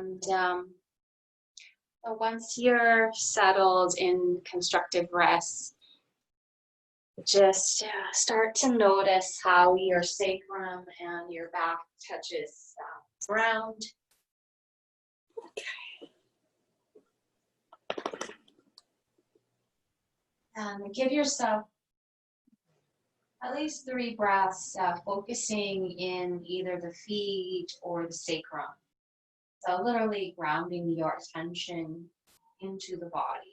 And once you're settled in constructive rest, just start to notice how your sacrum and your back touches ground. And give yourself at least 3 breaths, focusing in either the feet or the sacrum. So literally grounding your attention into the body.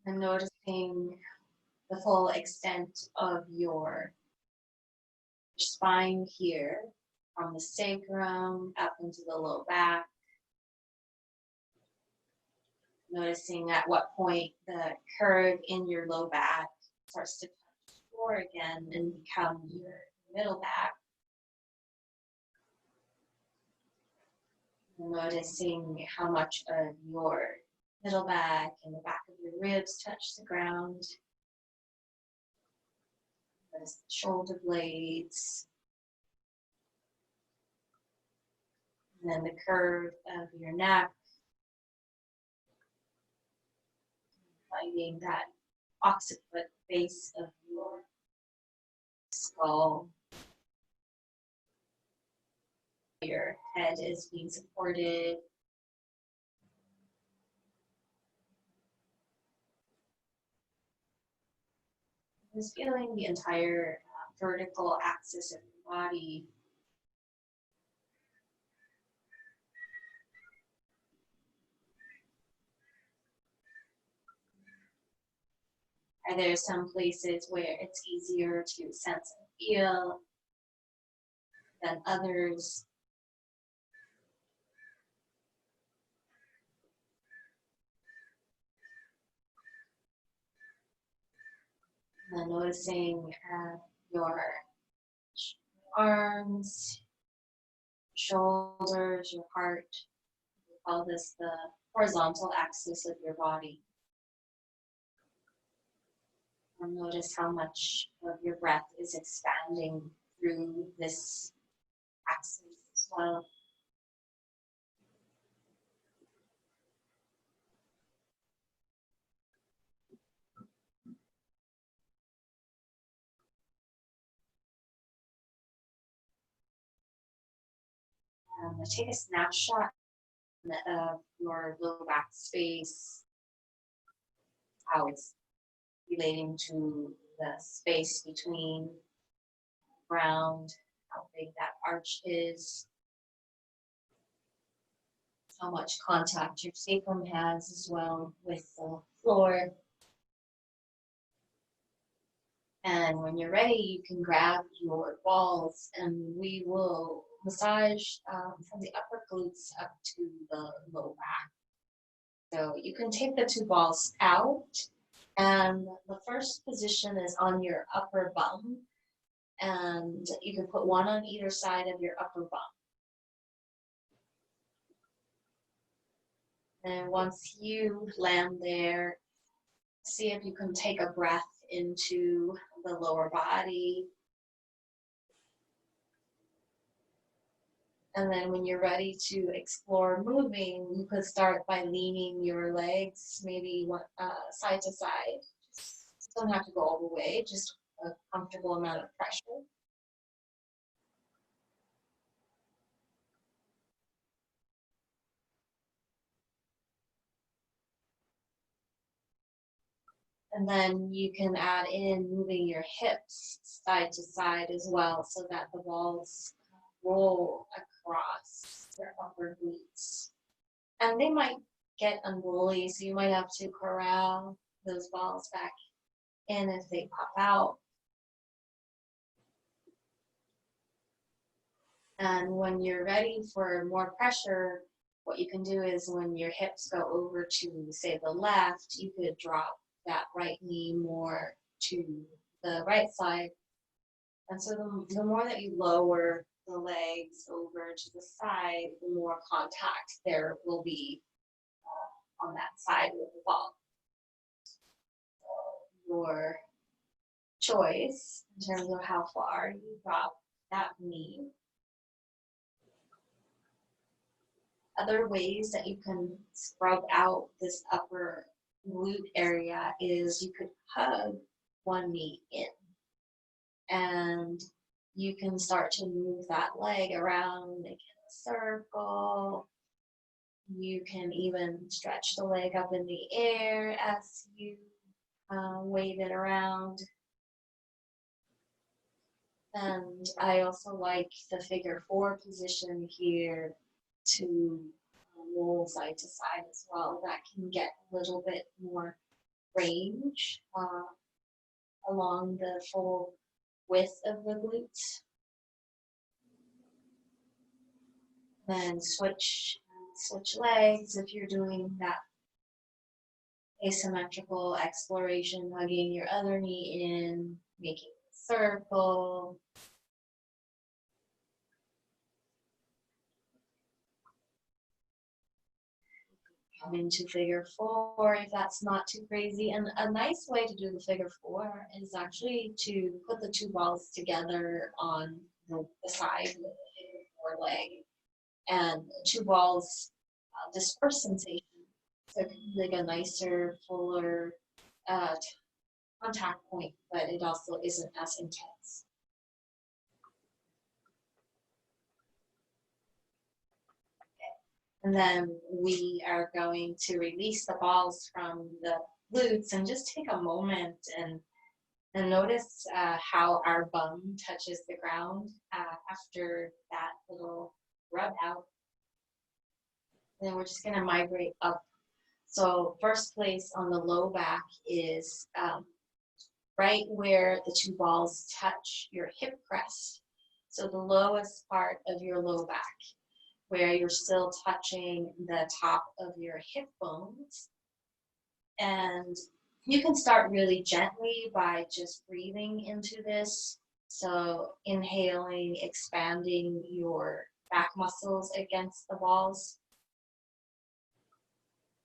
And noticing the full extent of your spine here, from the sacrum up into the low back. Noticing at what point the curve in your low back starts to touch the floor again and become your middle back. Noticing how much of your middle back and the back of your ribs touch the ground. Notice the shoulder blades. And then the curve of your neck. Finding that occiput base of your skull. Your head is being supported. Just feeling the entire vertical axis of your body. Are there some places where it's easier to sense and feel than others? And noticing your arms, shoulders, your heart. We call this the horizontal axis of your body. And notice how much of your breath is expanding through this axis as well. Take a snapshot of your low back space, how it's relating to the space between ground, how big that arch is, how much contact your sacrum has as well with the floor. And when you're ready, you can grab your balls and we will massage from the upper glutes up to the low back. So you can take the 2 balls out, and the first position is on your upper bum, and you can put 1 on either side of your upper bum. And once you land there, see if you can take a breath into the lower body. And then when you're ready to explore moving, you could start by leaning your legs maybe side to side. Just don't have to go all the way, just a comfortable amount of pressure. And then you can add in moving your hips side to side as well, so that the balls roll across your upper glutes. And they might get unruly, so you might have to corral those balls back in if they pop out. And when you're ready for more pressure, what you can do is when your hips go over to, say, the left, you could drop that right knee more to the right side. And so the more that you lower the legs over to the side, the more contact there will be on that side with the ball. Your choice in terms of how far you drop that knee. Other ways that you can scrub out this upper glute area is you could hug one knee in, and you can start to move that leg around, make it a circle. You can even stretch the leg up in the air as you wave it around. And I also like the figure 4 position here to roll side to side as well. That can get a little bit more range along the full width of the glutes. Then switch legs if you're doing that asymmetrical exploration, hugging your other knee in, making a circle. Come into figure 4 if that's not too crazy. And a nice way to do the figure 4 is actually to put the two balls together on the side of the figure 4 leg. And two balls disperse sensation. So it can be like a nicer, fuller contact point, but it also isn't as intense. And then we are going to release the balls from the glutes and just take a moment and notice how our bum touches the ground after that little rub out. And then we're just going to migrate up. So first place on the low back is right where the two balls touch your hip crest. So the lowest part of your low back, where you're still touching the top of your hip bones. And you can start really gently by just breathing into this. So inhaling, expanding your back muscles against the balls.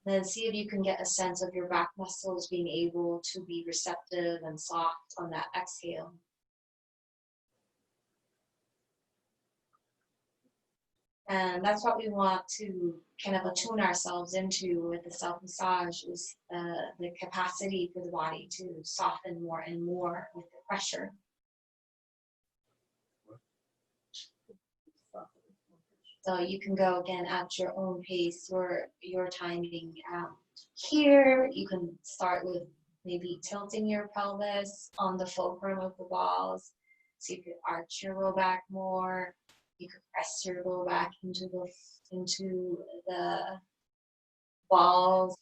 Then see if you can get a sense of your back muscles being able to be receptive and soft on that exhale. And that's what we want to kind of attune ourselves into with the self-massage, is the capacity for the body to soften more and more with the pressure. So you can go again at your own pace or your timing. Here, you can start with maybe tilting your pelvis on the fulcrum of the balls. So you could arch your low back more. You could press your low back into the balls.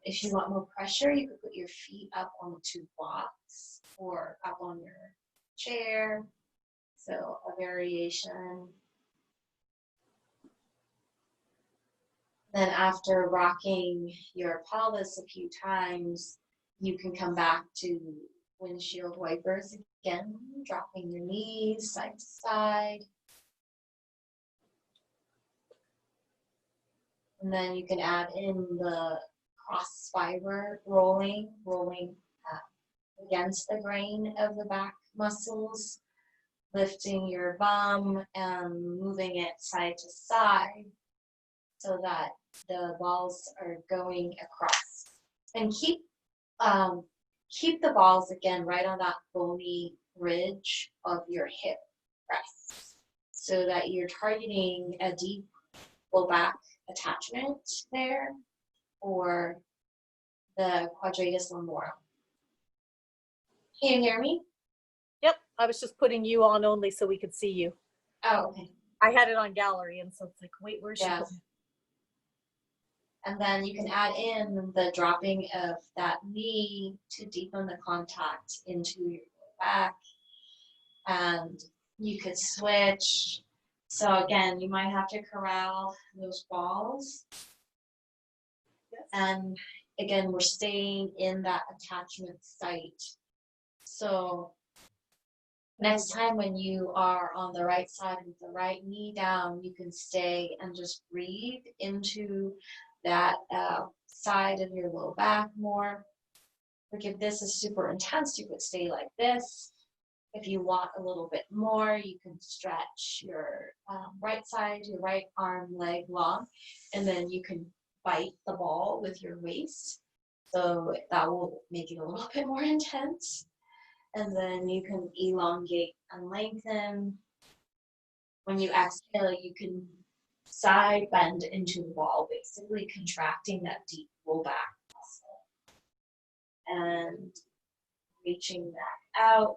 If you want more pressure, you could put your feet up on the two blocks or up on your chair. So a variation. Then after rocking your pelvis a few times, you can come back to windshield wipers again, dropping your knees side to side. And then you can add in the cross fiber rolling against the grain of the back muscles, lifting your bum and moving it side to side so that the balls are going across. And keep the balls again right on that bony ridge of your hip crest so that you're targeting a deep low back attachment there for the quadratus lumborum. Can you hear me? Yep, I was just putting you on only so we could see you. Oh, okay. I had it on gallery, and so it's like, wait, where's she? And then you can add in the dropping of that knee to deepen the contact into your back. And you could switch. So again, you might have to corral those balls. Yes. And again, we're staying in that attachment site. So next time when you are on the right side with the right knee down, you can stay and just breathe into that side of your low back more. Like if this is super intense, you could stay like this. If you want a little bit more, you can stretch your right side, your right arm, leg long, and then you can bite the ball with your waist. So that will make it a little bit more intense. And then you can elongate and lengthen. When you exhale, you can side bend into the wall, basically contracting that deep low back muscle and reaching that out.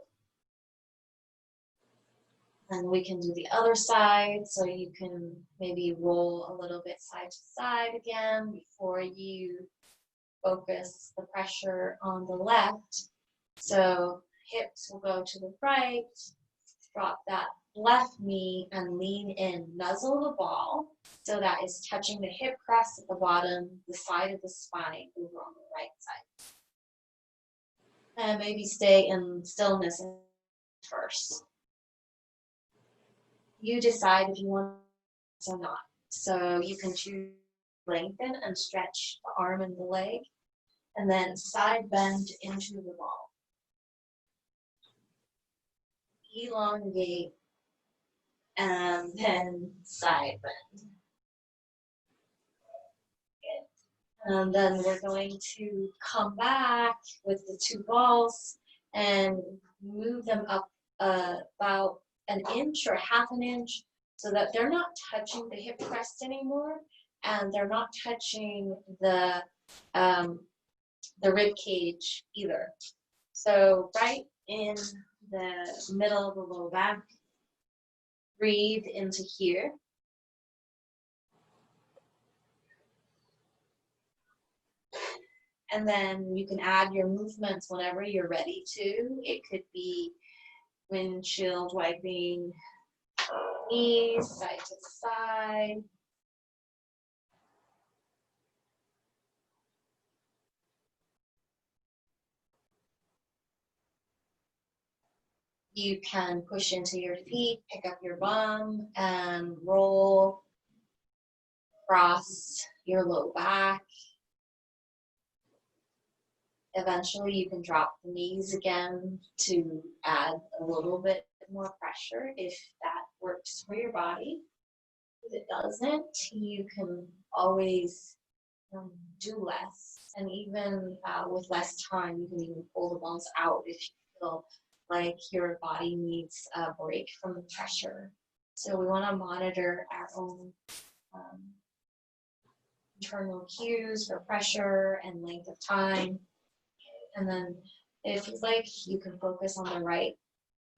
And we can do the other side, so you can maybe roll a little bit side to side again before you focus the pressure on the left. So hips will go to the right, drop that left knee and lean in, nuzzle the ball so that it's touching the hip crest at the bottom, the side of the spine over on the right side. And maybe stay in stillness first. You decide if you want or not. So you can choose lengthen and stretch the arm and the leg, and then side bend into the ball. Elongate and then side bend. Good. And then we're going to come back with the two balls and move them up about an inch or half an inch so that they're not touching the hip crest anymore and they're not touching the rib cage either. So right in the middle of the low back, breathe into here. And then you can add your movements whenever you're ready to. It could be windshield wiping knees side to side. You can push into your feet, pick up your bum, and roll across your low back. Eventually, you can drop the knees again to add a little bit more pressure if that works for your body. If it doesn't, you can always do less. And even with less time, you can even pull the balls out if you feel like your body needs a break from the pressure. So we want to monitor our own internal cues for pressure and length of time. And then if you'd like, you can focus on the right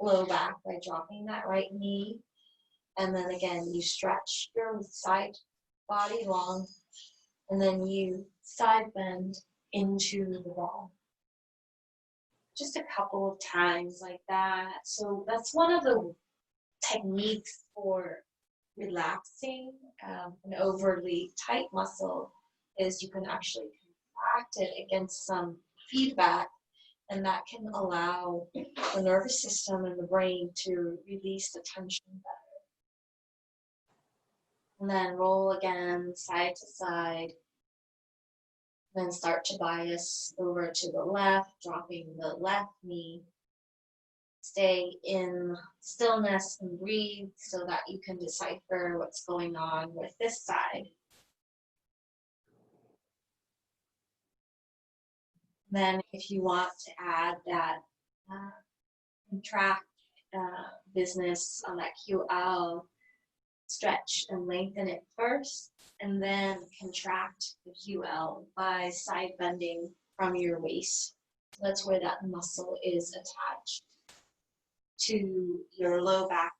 low back by dropping that right knee. And then again, you stretch your side body long, and then you side bend into the wall. Just a couple of times like that. So that's one of the techniques for relaxing an overly tight muscle is you can actually contract it against some feedback, and that can allow the nervous system and the brain to release the tension better. And then roll again side to side. Then start to bias over to the left, dropping the left knee. Stay in stillness and breathe so that you can decipher what's going on with this side. Then if you want to add that contract business on that QL, stretch and lengthen it first, and then contract the QL by side bending from your waist. That's where that muscle is attached to your low back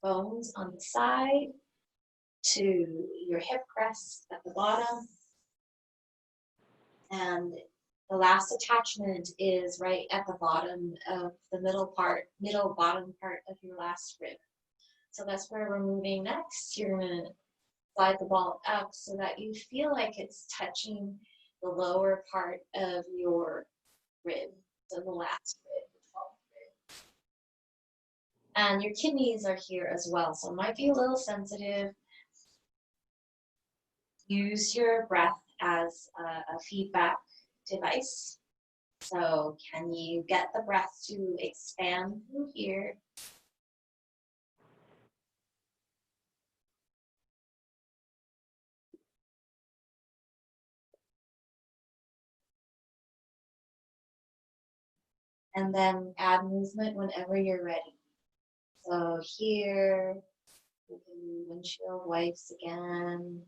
bones on the side, to your hip crest at the bottom, and the last attachment is right at the bottom of the middle bottom part of your last rib. So that's where we're moving next. You're going to slide the ball up so that you feel like it's touching the lower part of your rib, so the last rib, the 12th rib. And your kidneys are here as well, so it might be a little sensitive. Use your breath as a feedback device. So can you get the breath to expand through here? And then add movement whenever you're ready. So here, we can windshield wipes again.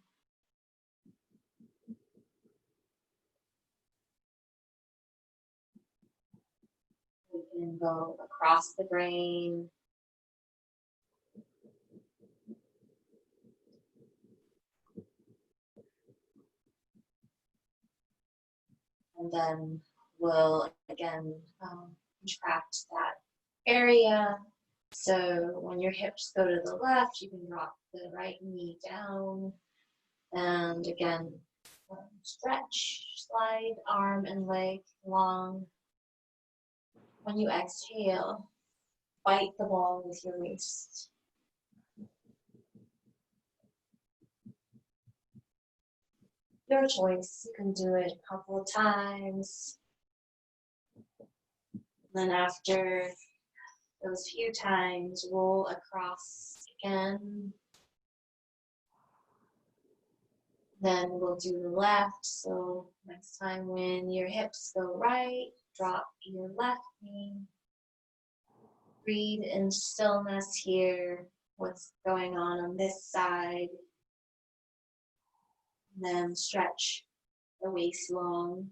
We can go across the brain. And then we'll again contract that area. So when your hips go to the left, you can drop the right knee down. And again, stretch, slide arm and leg long. When you exhale, bite the ball with your waist. Your choice, you can do it a couple of times. Then after those few times, roll across again. Then we'll do the left. So next time when your hips go right, drop your left knee. Breathe in stillness here. What's going on this side? Then stretch the waist long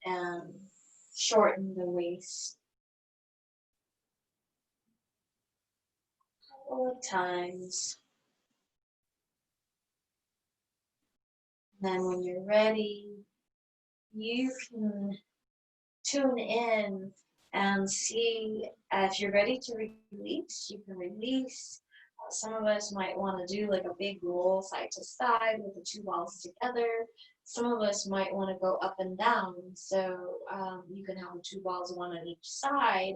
and shorten the waist. A couple of times. Then when you're ready, you can tune in and see if you're ready to release, you can release. Some of us might want to do like a big roll side to side with the two balls together. Some of us might want to go up and down. So you can have the two balls, one on each side,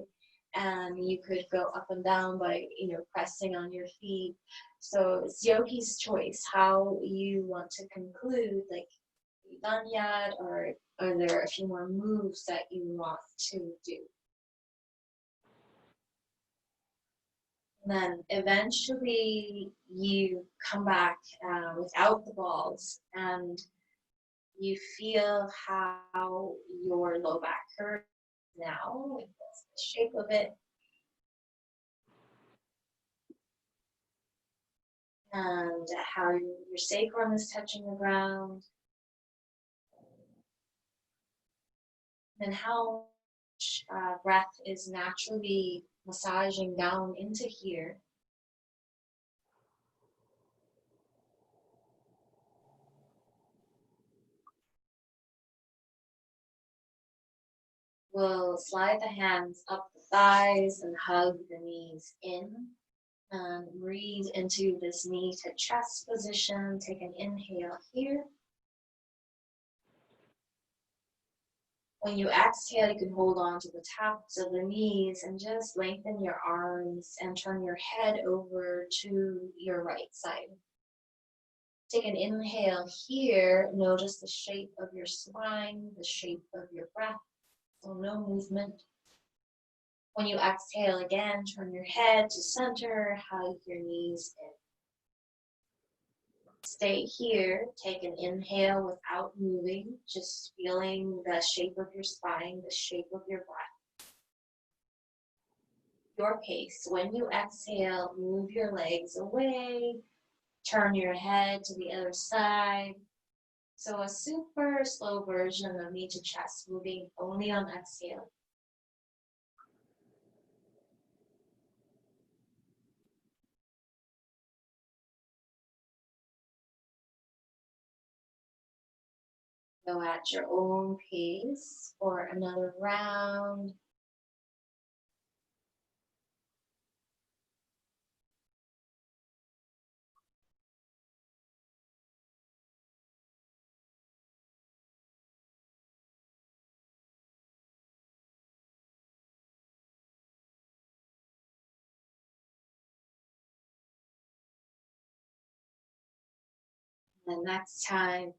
and you could go up and down by, pressing on your feet. So it's yogi's choice how you want to conclude, like, are you done yet, or are there a few more moves that you want to do? And then eventually you come back without the balls and you feel how your low back hurts now, like the shape of it. And how your sacrum is touching the ground. And how much breath is naturally massaging down into here. We'll slide the hands up the thighs and hug the knees in. And breathe into this knee to chest position. Take an inhale here. When you exhale, you can hold on to the tops of the knees and just lengthen your arms and turn your head over to your right side. Take an inhale here. Notice the shape of your spine, the shape of your breath. So no movement. When you exhale again, turn your head to center, hug your knees in. Stay here, take an inhale without moving, just feeling the shape of your spine, the shape of your breath. Your pace. When you exhale, move your legs away, turn your head to the other side. So a super slow version of knee to chest, moving only on exhale. Go at your own pace for another round. And next time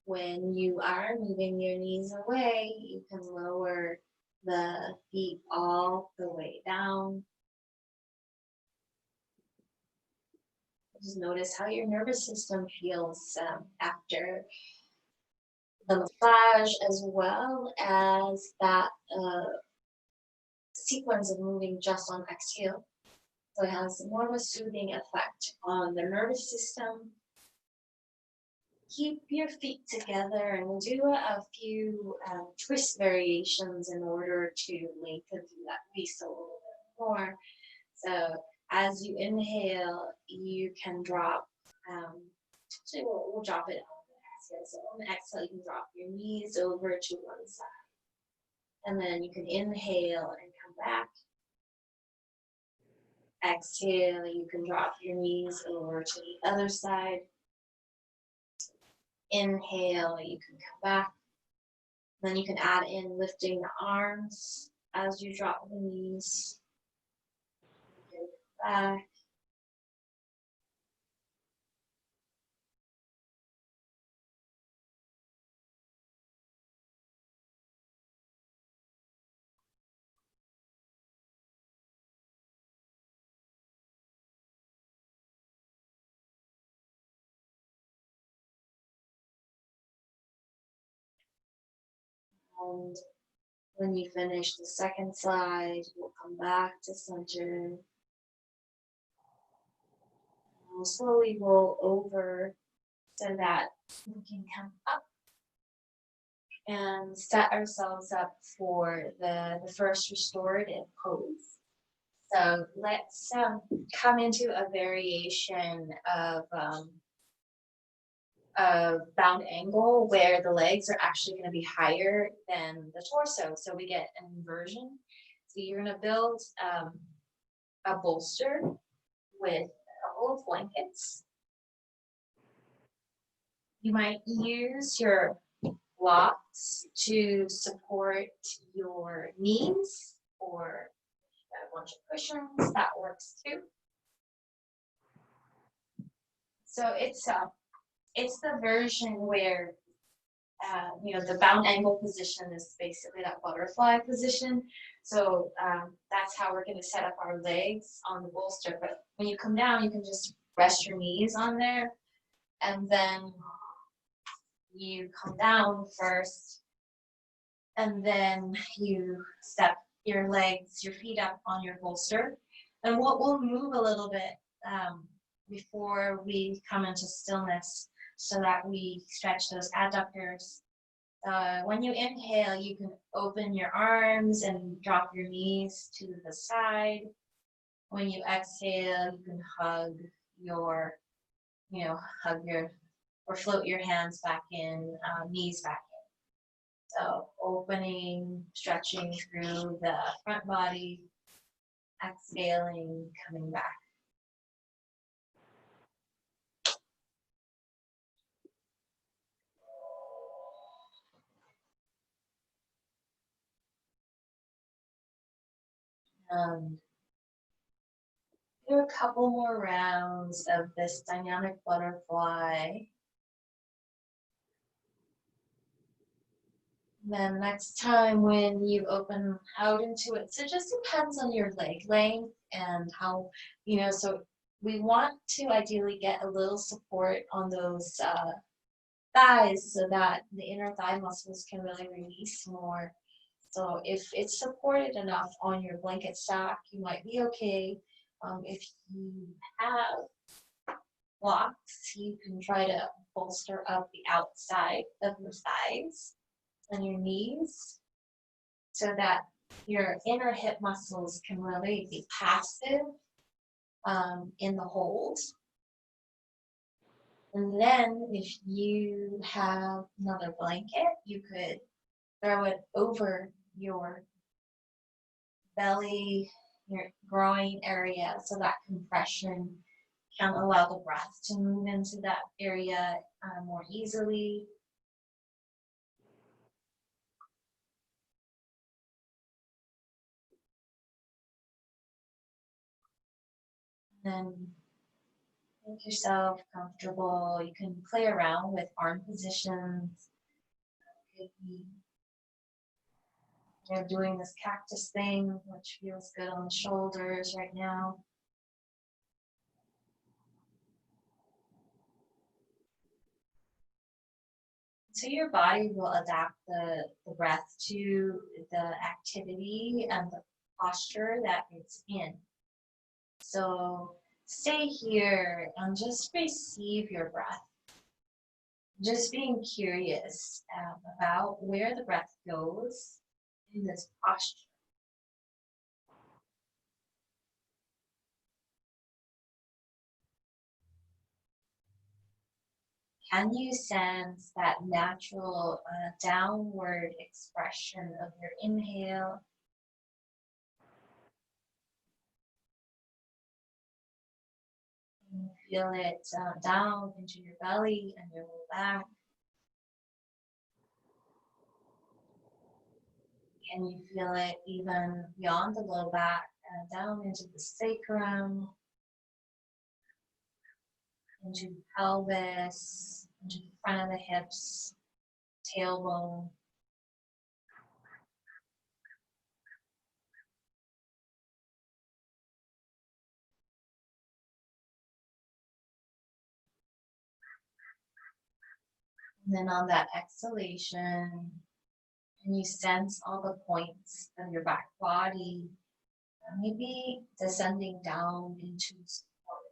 when you are moving your knees away, you can lower the feet all the way down. Just notice how your nervous system feels after the massage, as well as that sequence of moving just on exhale. So it has more of a soothing effect on the nervous system. Keep your feet together and do a few twist variations in order to lengthen that waist a little bit more. So as you inhale, you can drop, actually we'll drop it on the exhale. So on the exhale, you can drop your knees over to one side. And then you can inhale and come back. Exhale, you can drop your knees over to the other side. Inhale, you can come back. Then you can add in lifting the arms as you drop the knees. Back. And when you finish the second side, we'll come back to center. We'll slowly roll over so that we can come up and set ourselves up for the first restorative pose. So let's come into a variation of a bound angle where the legs are actually going to be higher than the torso. So we get an inversion. So you're going to build a bolster with a couple of blankets. You might use your blocks to support your knees, or got a bunch of cushions, that works too. So it's the version where the bound angle position is basically that butterfly position. So that's how we're going to set up our legs on the bolster. But when you come down, you can just rest your knees on there, and then you come down first, and then you step your legs, your feet up on your bolster. And we'll move a little bit before we come into stillness so that we stretch those adductors. When you inhale, you can open your arms and drop your knees to the side. When you exhale, you can or float your hands back in, knees back in. So opening, stretching through the front body, exhaling, coming back. Do a couple more rounds of this dynamic butterfly. Then next time when you open out into it, so it just depends on your leg length and how, so we want to ideally get a little support on those thighs so that the inner thigh muscles can really release more. So if it's supported enough on your blanket sack, you might be okay. If you have blocks, you can try to bolster up the outside of your thighs and your knees so that your inner hip muscles can really be passive in the hold. And then if you have another blanket, you could throw it over your belly, your groin area, so that compression can allow the breath to move into that area more easily. Then Make yourself comfortable. You can play around with arm positions. Could be you're doing this cactus thing, which feels good on the shoulders right now. So your body will adapt the breath to the activity and the posture that it's in. So stay here and just receive your breath. Just being curious about where the breath goes in this posture. Can you sense that natural downward expression of your inhale? Can you feel it down into your belly and your low back? Can you feel it even beyond the low back, down into the sacrum, into the pelvis, into the front of the hips, tailbone? And then on that exhalation, can you sense all the points of your back body, maybe descending down into support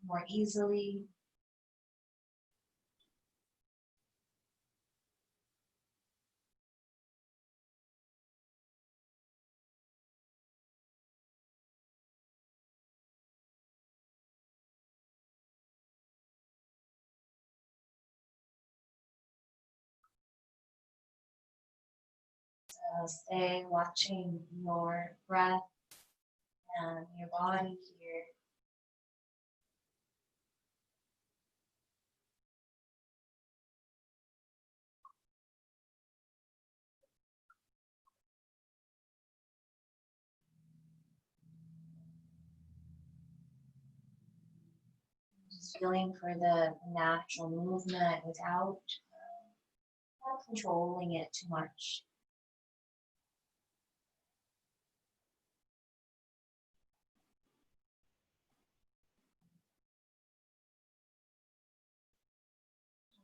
more easily? Stay watching your breath and your body here. Just feeling for the natural movement without not controlling it too much.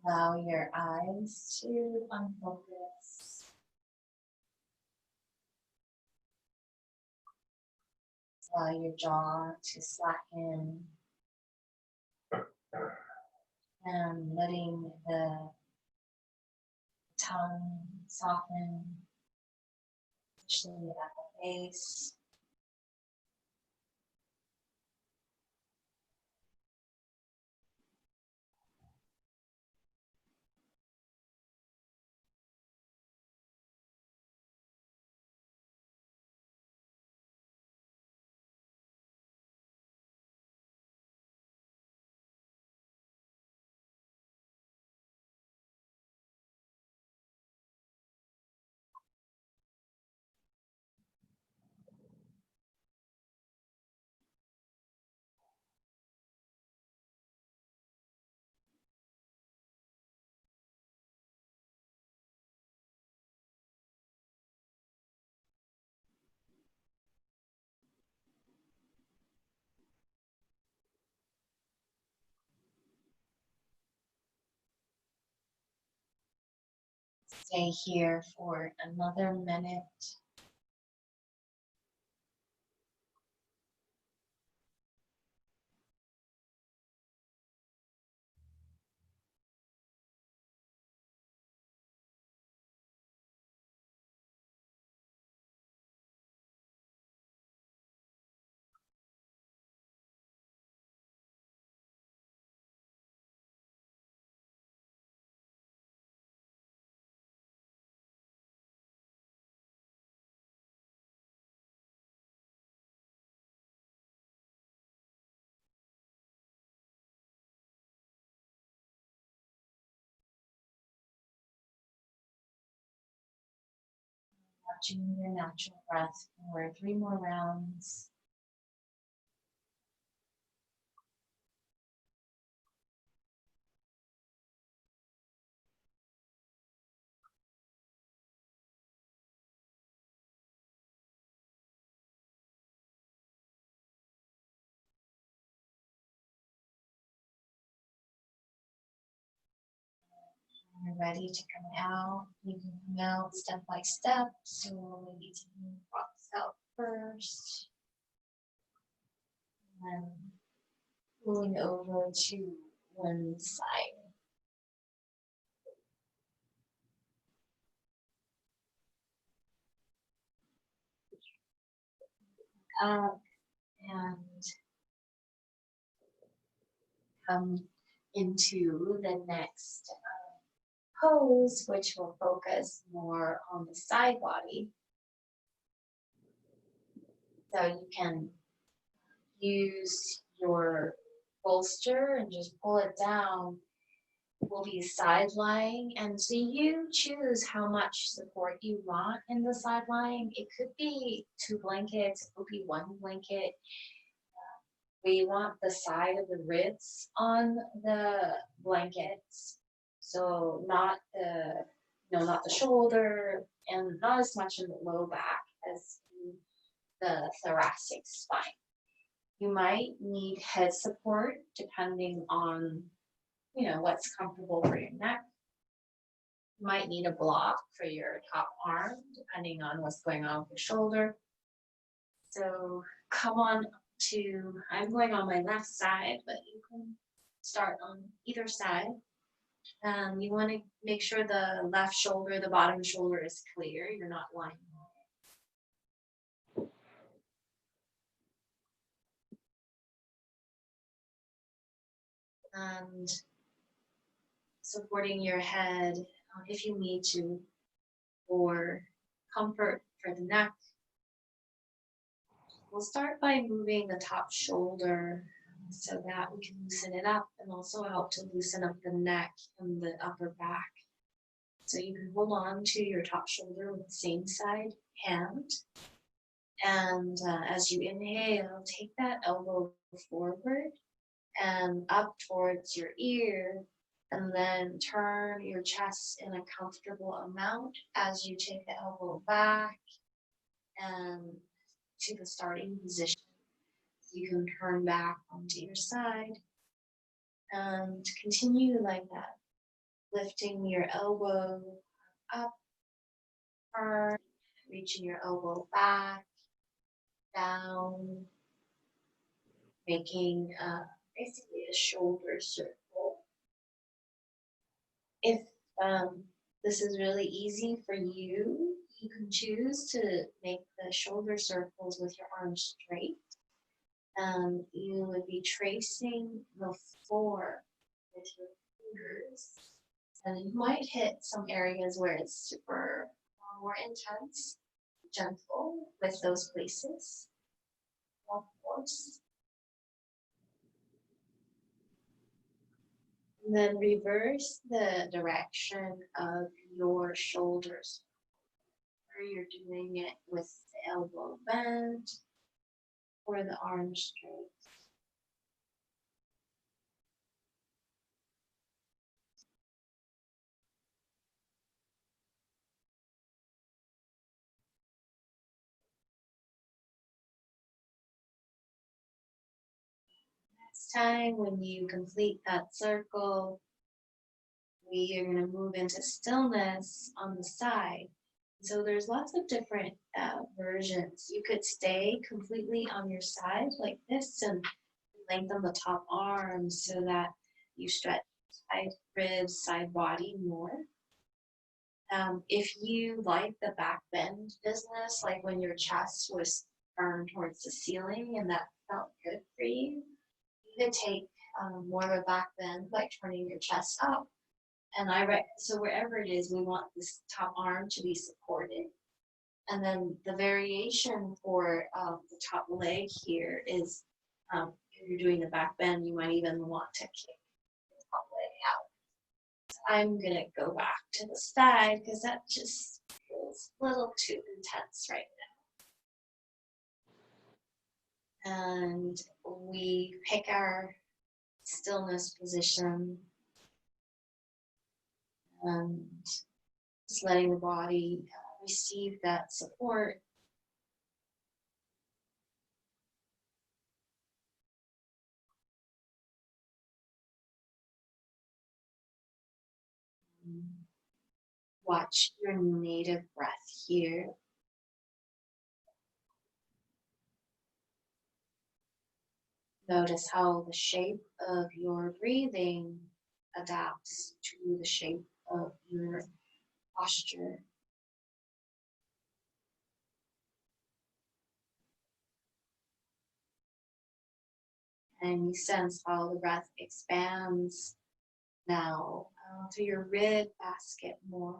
Allow your eyes to unfocus. Allow your jaw to slacken and letting the tongue soften, especially at the base. Stay here for another minute. Watching your natural breath for 3 more rounds. you're ready to come out, you can come out step by step. So we'll maybe take the rocks out first. And moving over to one side. Up and come into the next pose, which will focus more on the side body. So you can use your bolster and just pull it down. Will be side lying, and so you choose how much support you want in the side lying. It could be 2 blankets, it could be 1 blanket. We want the side of the ribs on the blankets, so not the not the shoulder, and not as much in the low back as in the thoracic spine. You might need head support depending on what's comfortable for your neck. You might need a block for your top arm depending on what's going on with your shoulder. So come on I'm going on my left side, but you can start on either side. You want to make sure the left shoulder, the bottom shoulder is clear. You're not lying on it. And supporting your head if you need to, for comfort for the neck. We'll start by moving the top shoulder so that we can loosen it up, and also help to loosen up the neck and the upper back. So you can hold on to your top shoulder with the same side hand. And as you inhale, take that elbow forward and up towards your ear, and then turn your chest in a comfortable amount as you take the elbow back and to the starting position. You can turn back onto your side and continue like that, lifting your elbow up, turn, reaching your elbow back, down, making basically a shoulder circle. If this is really easy for you, you can choose to make the shoulder circles with your arms straight. You would be tracing the floor with your fingers. And you might hit some areas where it's super more intense, gentle with those places. Of course. And then reverse the direction of your shoulders. Where you're doing it with the elbow bent or the arm straight. Next time when you complete that circle, we are going to move into stillness on the side. So there's lots of different versions. You could stay completely on your side like this and lengthen the top arm so that you stretch side ribs, side body more. If you like the back bend business, like when your chest was turned towards the ceiling and that felt good for you, you could take more of a back bend by turning your chest up. And so wherever it is, we want this top arm to be supported. And then the variation for the top leg here is if you're doing the back bend, you might even want to kick the top leg out. So I'm going to go back to the side because that just feels a little too intense right now. And we pick our stillness position. And just letting the body receive that support. Watch your native breath here. Notice how the shape of your breathing adapts to the shape of your posture. And you sense how the breath expands now to your rib basket more.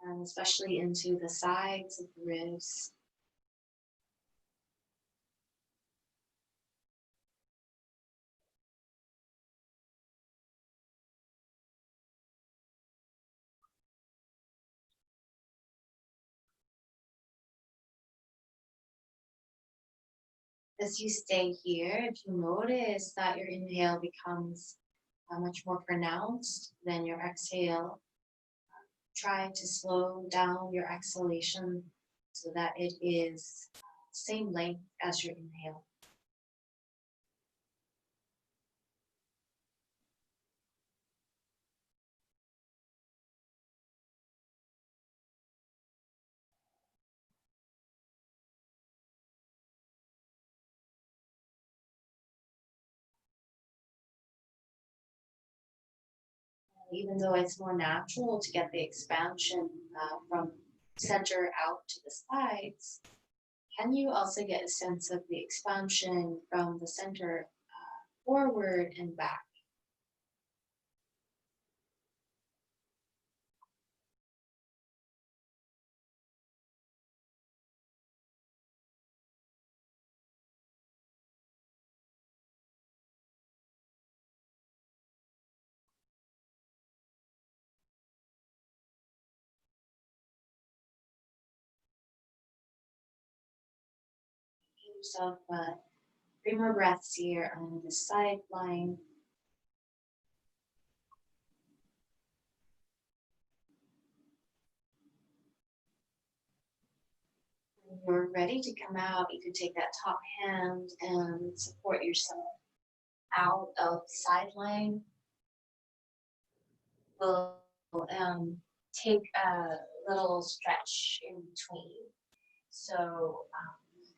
And especially into the sides of the ribs. As you stay here, if you notice that your inhale becomes much more pronounced than your exhale, try to slow down your exhalation so that it is same length as your inhale. Even though it's more natural to get the expansion from center out to the sides, can you also get a sense of the expansion from the center forward and back? Give yourself 3 more breaths here on the side line. When you're ready to come out, you can take that top hand and support yourself out of the sideline. We'll take a little stretch in between. So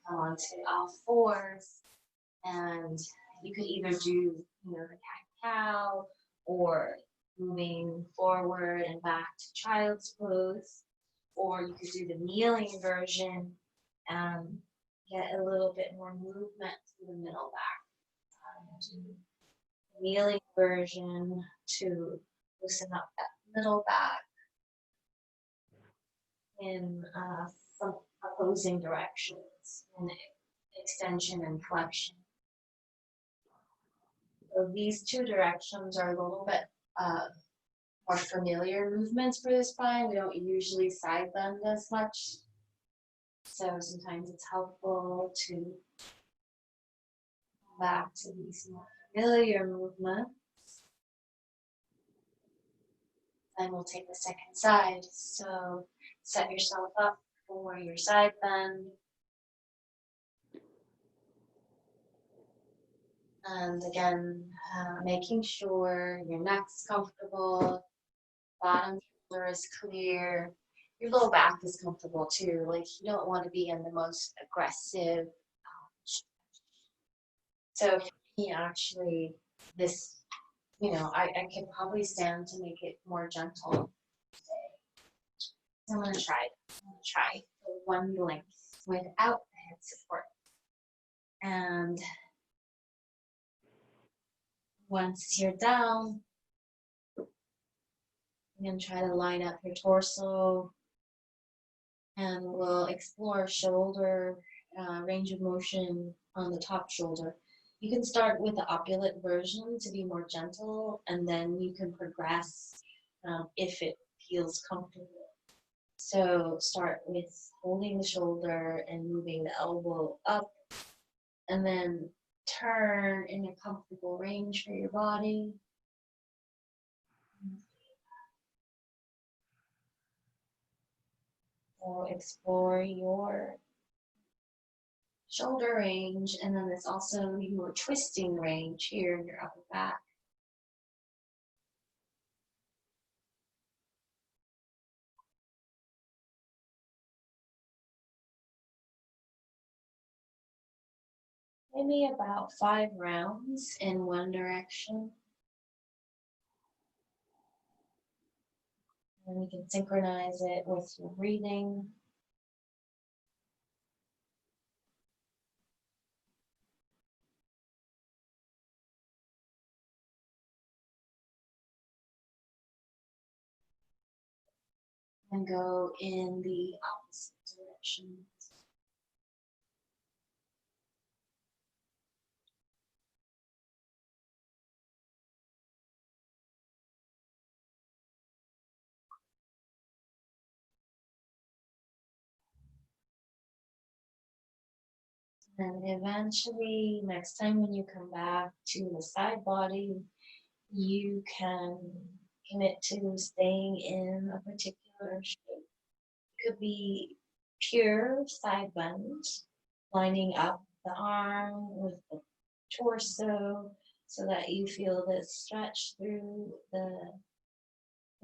come onto all fours, and you could either do, the cat-cow, or moving forward and back to child's pose, or you could do the kneeling version and get a little bit more movement to the middle back. Do kneeling version to loosen up that middle back in some opposing directions, in extension and flexion. So these two directions are a little bit more familiar movements for the spine. We don't usually side bend as much. So sometimes it's helpful to come back to these more familiar movements. Then we'll take the second side. So set yourself up for your side bend. And again, making sure your neck's comfortable, bottom shoulder is clear, your low back is comfortable too. Like, you don't want to be in the most aggressive. So for me, actually, this, I could probably stand to make it more gentle. So I'm gonna try it. I'm gonna try the one length without the head support. And once you're down, you can try to line up your torso, and we'll explore shoulder range of motion on the top shoulder. You can start with the opulent version to be more gentle, and then you can progress if it feels comfortable. So start with holding the shoulder and moving the elbow up, and then turn in a comfortable range for your body. So explore your shoulder range, and then there's also your twisting range here in your upper back. Maybe about 5 rounds in one direction. And you can synchronize it with your breathing. And go in the opposite direction. And eventually, next time when you come back to the side body, you can commit to staying in a particular shape. It could be pure side bend, lining up the arm with the torso so that you feel this stretch through the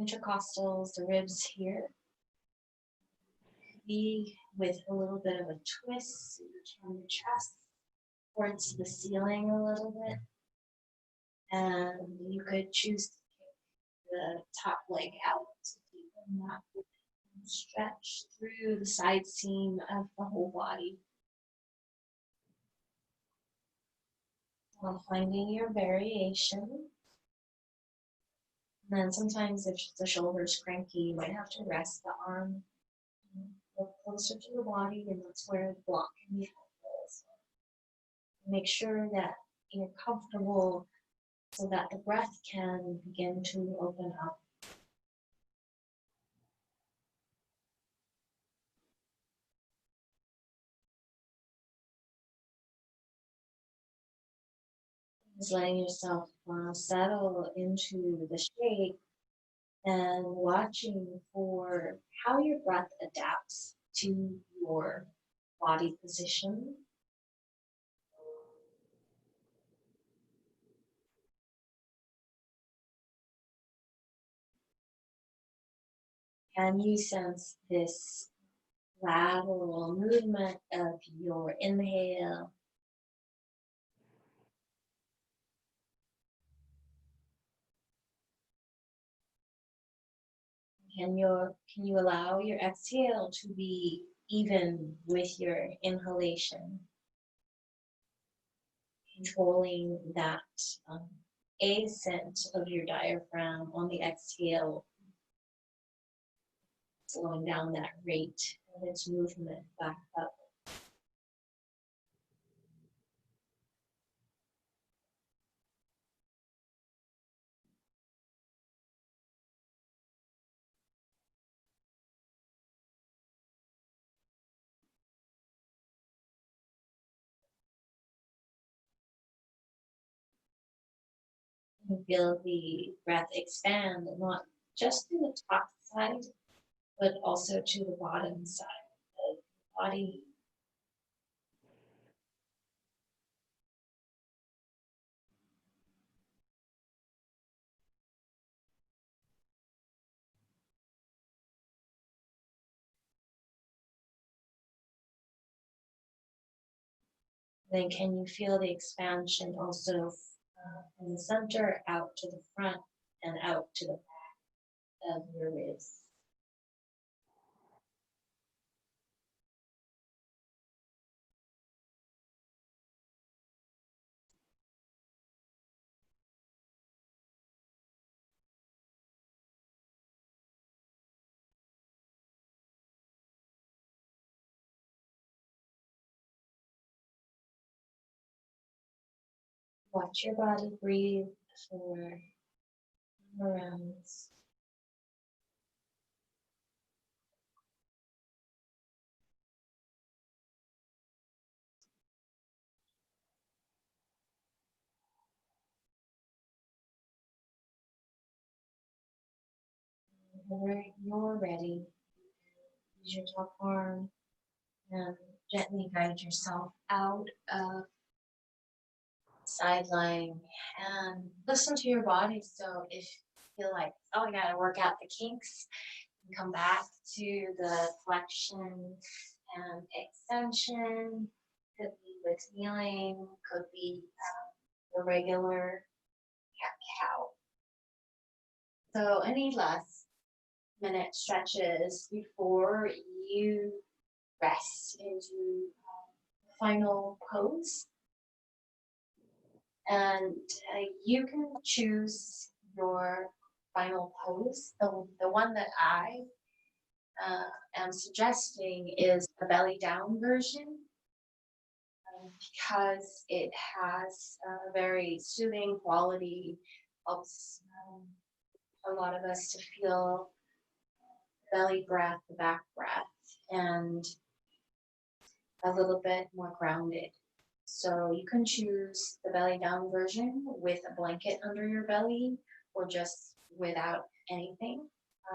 intercostals, the ribs here. Be with a little bit of a twist, so you turn the chest towards the ceiling a little bit. And you could choose to kick the top leg out to deepen that stretch through the side seam of the whole body. While finding your variation. And then sometimes if the shoulder's cranky, you might have to rest the arm, look closer to the body, and that's where the block can be helpful. So make sure that you're comfortable so that the breath can begin to open up. Just letting yourself settle into the shape and watching for how your breath adapts to your body position. Can you sense this lateral movement of your inhale can you allow your exhale to be even with your inhalation, controlling that ascent of your diaphragm on the exhale, slowing down that rate of its movement back up. And feel the breath expand, not just to the top side, but also to the bottom side of the body. Then can you feel the expansion also from the center out to the front and out to the back of your ribs? Watch your body breathe for rounds. Whenever you're ready, use your top arm and gently guide yourself out of side lying and listen to your body. So if you feel like, oh, I gotta work out the kinks, you can come back to the flexion and extension. Could be with kneeling, could be the regular cat cow. So any last minute stretches before you rest into final pose. And you can choose your final pose. The one that I am suggesting is the belly down version because it has a very soothing quality, helps a lot of us to feel belly breath, the back breath, and a little bit more grounded. So you can choose the belly down version with a blanket under your belly or just without anything.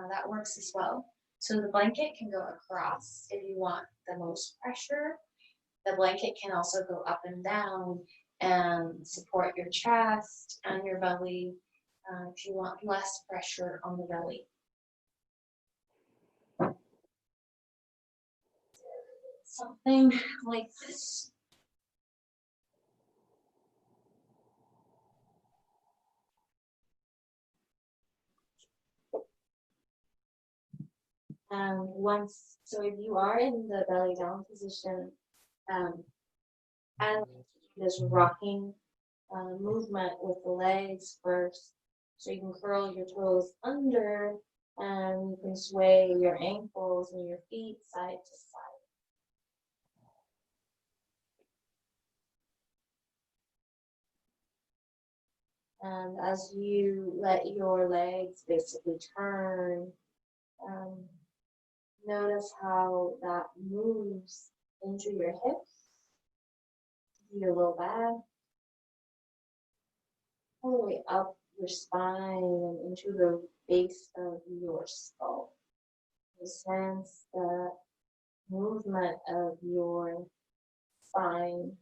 That works as well. So the blanket can go across if you want the most pressure. The blanket can also go up and down and support your chest and your belly if you want less pressure on the belly. Something like this. So if you are in the belly down position, I like to do this rocking movement with the legs first. So you can curl your toes under and you can sway your ankles and your feet side to side. And as you let your legs basically turn, notice how that moves into your hips, your low back, all the way up your spine and into the base of your skull. You sense the movement of your spine.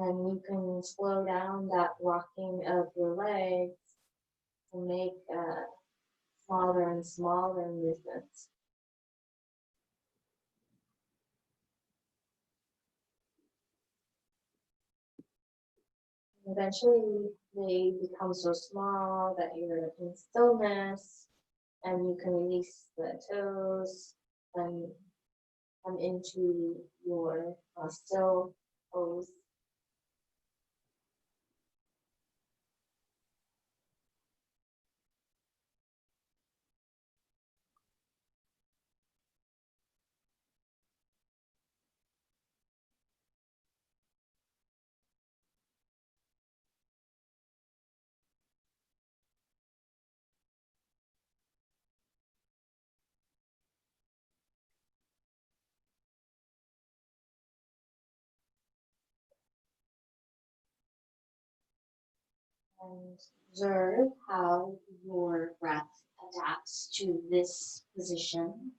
And you can slow down that rocking of your legs and make smaller and smaller movements. Eventually, they become so small that you're in stillness and you can release the toes and come into your still pose. And observe how your breath adapts to this position.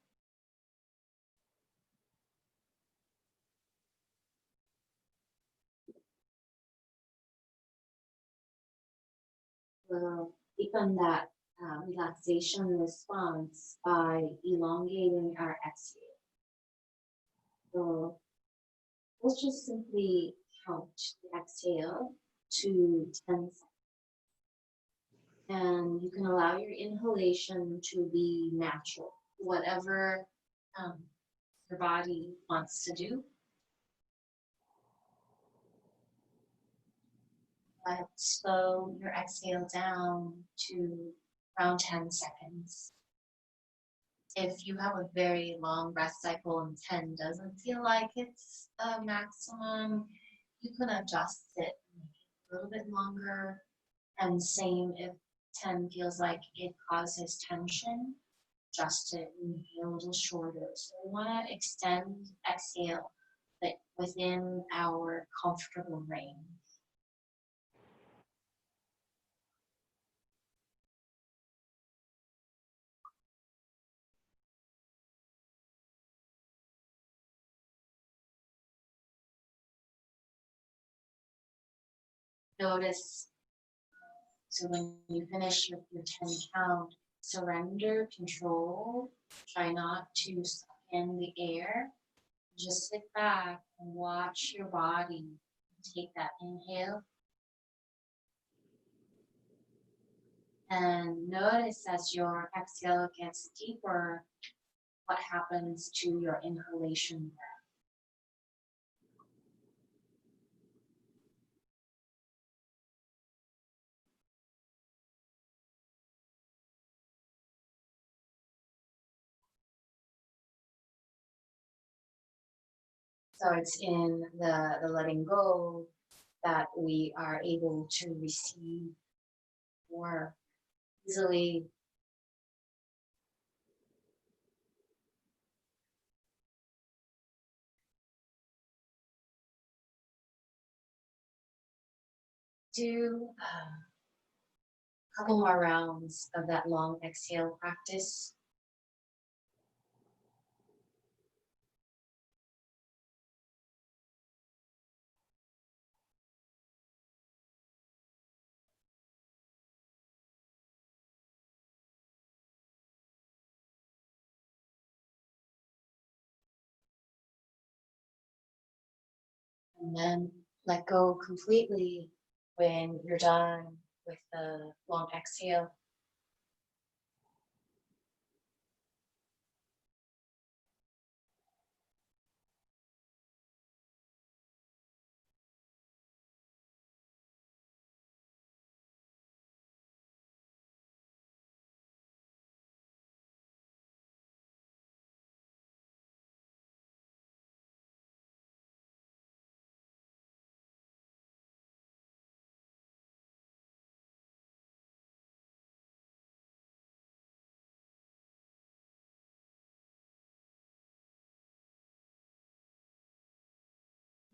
We'll deepen that relaxation response by elongating our exhale. So let's just simply count the exhale to 10 seconds. And you can allow your inhalation to be natural, whatever your body wants to do. But slow your exhale down to around 10 seconds. If you have a very long breath cycle and 10 doesn't feel like it's a maximum, you can adjust it a little bit longer. And same if 10 feels like it causes tension, adjust it and make it a little shorter. So we want to extend exhale within our comfortable range. Notice, so when you finish your 10 count, surrender control. Try not to suck in the air. Just sit back and watch your body. Take that inhale. And notice as your exhale gets deeper, what happens to your inhalation breath. So it's in the letting go that we are able to receive more easily. Do a couple more rounds of that long exhale practice. And then let go completely when you're done with the long exhale.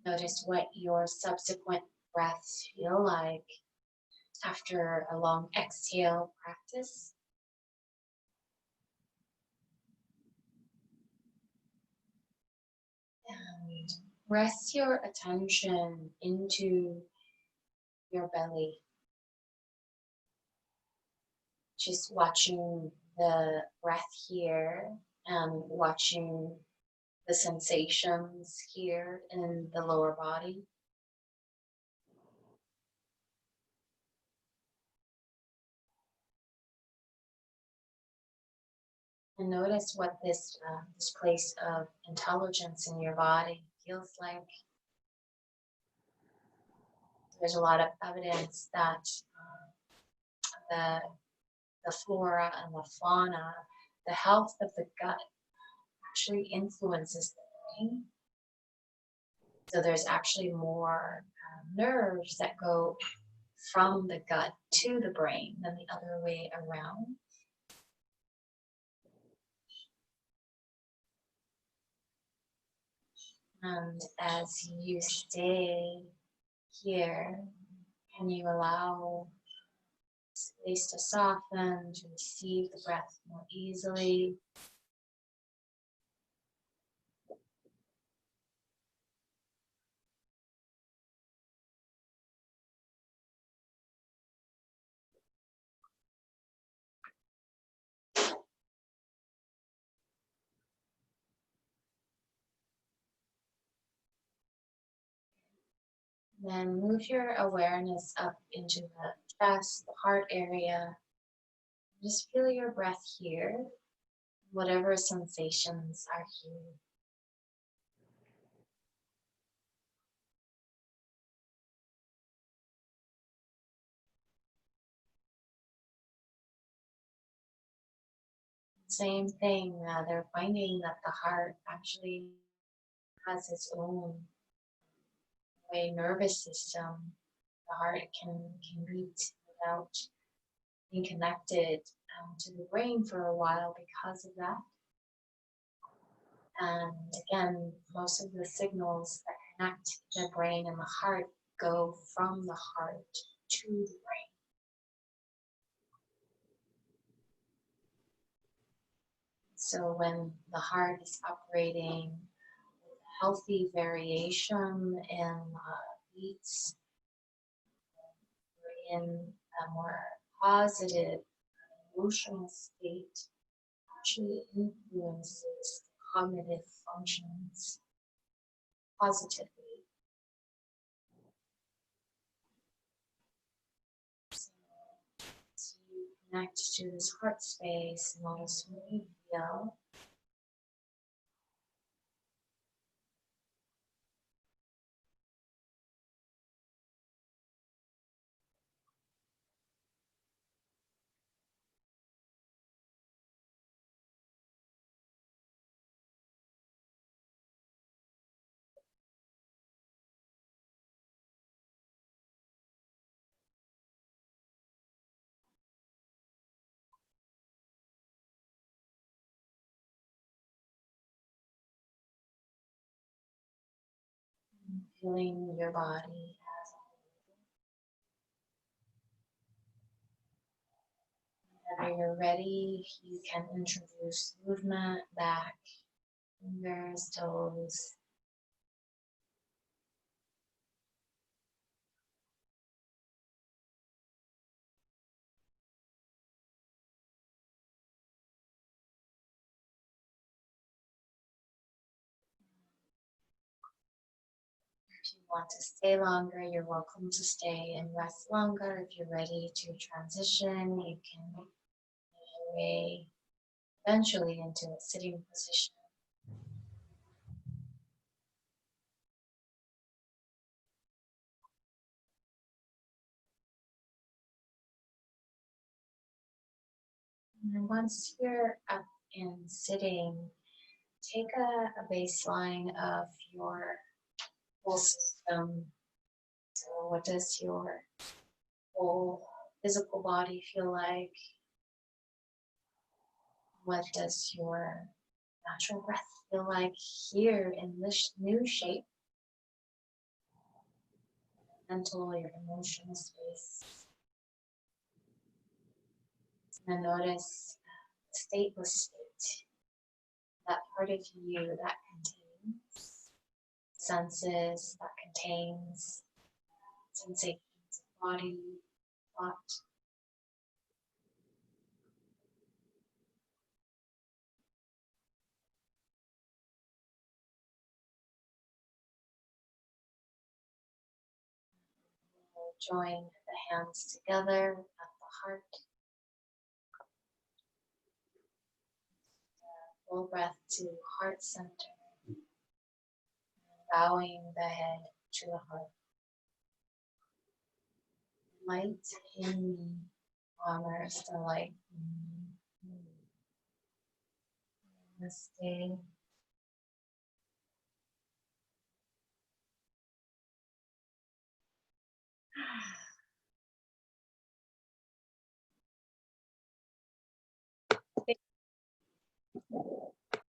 Notice what your subsequent breaths feel like after a long exhale practice. And rest your attention into your belly. Just watching the breath here and watching the sensations here in the lower body. And notice what this place of intelligence in your body feels like. There's a lot of evidence that the, the flora and the fauna, the health of the gut actually influences the brain. So there's actually more nerves that go from the gut to the brain than the other way around. And as you stay here, and you allow space to soften, to receive the breath more easily. Then move your awareness up into the chest, the heart area. Just feel your breath here, whatever sensations are here. Same thing, they're finding that the heart actually has its own way nervous system. The heart can beat without being connected to the brain for a while because of that. And again, most of the signals that connect the brain and the heart go from the heart to the brain. So when the heart is operating with healthy variation in beats, in a more positive emotional state actually influences cognitive functions positively. So as you connect to this heart space, notice what you feel. Feeling your body. Whenever you're ready, you can introduce movement back, fingers, toes. If you want to stay longer, you're welcome to stay and rest longer. If you're ready to transition, you can make your way eventually into a sitting position. And then once you're up and sitting, take a baseline of your whole system. So what does your whole physical body feel like? What does your natural breath feel like here in this new shape? Mental, your emotional space. And notice the stateless state, that part of you that contains senses, that contains sensations of body, thought. We'll join the hands together at the heart. Full breath to heart center, bowing the head to the heart. Light in me honors the light in me. Namaste.